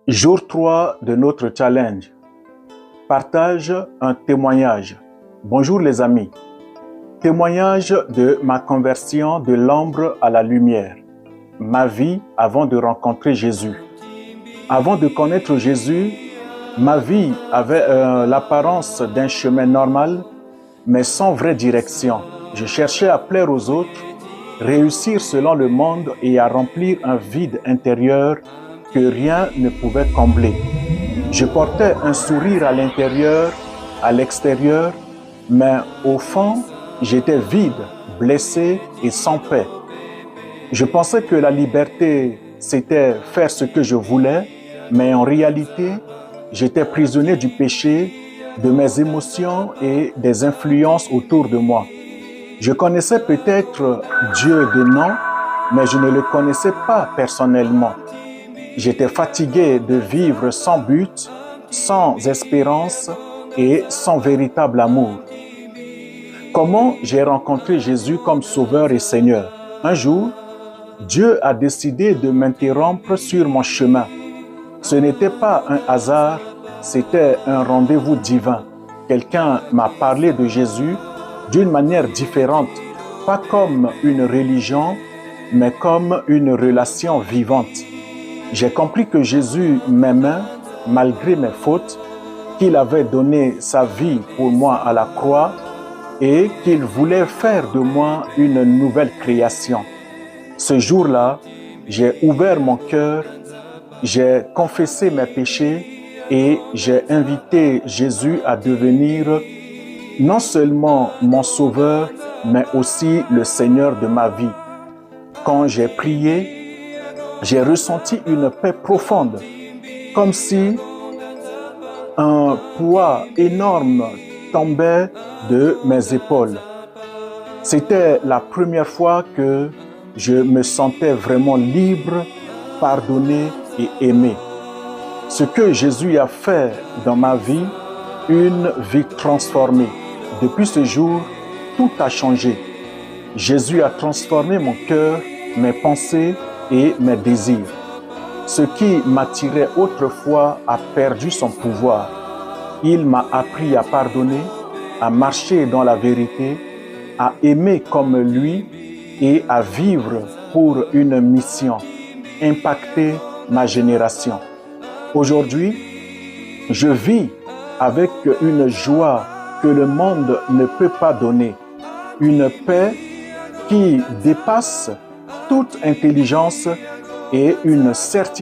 Jour 3 de notre challenge. Partage un témoignage. Bonjour les amis. Témoignage de ma conversion de l'ombre à la lumière. Ma vie avant de rencontrer Jésus. Avant de connaître Jésus, ma vie avait l'apparence d'un chemin normal, mais sans vraie direction. Je cherchais à plaire aux autres, réussir selon le monde et à remplir un vide intérieur que rien ne pouvait combler. Je portais un sourire à l'intérieur, à l'extérieur, mais au fond, j'étais vide, blessé et sans paix. Je pensais que la liberté, c'était faire ce que je voulais, mais en réalité, j'étais prisonnier du péché, de mes émotions et des influences autour de moi. Je connaissais peut-être Dieu de nom, mais je ne le connaissais pas personnellement. J'étais fatigué de vivre sans but, sans espérance et sans véritable amour. Comment j'ai rencontré Jésus comme Sauveur et Seigneur? Un jour, Dieu a décidé de m'interrompre sur mon chemin. Ce n'était pas un hasard, c'était un rendez-vous divin. Quelqu'un m'a parlé de Jésus d'une manière différente, pas comme une religion, mais comme une relation vivante. J'ai compris que Jésus m'aimait malgré mes fautes, qu'il avait donné sa vie pour moi à la croix et qu'il voulait faire de moi une nouvelle création. Ce jour-là, j'ai ouvert mon cœur, j'ai confessé mes péchés et j'ai invité Jésus à devenir non seulement mon sauveur, mais aussi le Seigneur de ma vie. Quand j'ai prié, j'ai ressenti une paix profonde, comme si un poids énorme tombait de mes épaules. C'était la première fois que je me sentais vraiment libre, pardonné et aimé. Ce que Jésus a fait dans ma vie, une vie transformée. Depuis ce jour, tout a changé. Jésus a transformé mon cœur, mes pensées et mes désirs. Ce qui m'attirait autrefois a perdu son pouvoir. Il m'a appris à pardonner, à marcher dans la vérité, à aimer comme lui et à vivre pour une mission, impacter ma génération. Aujourd'hui, je vis avec une joie que le monde ne peut pas donner, une paix qui dépasse toute intelligence et une certitude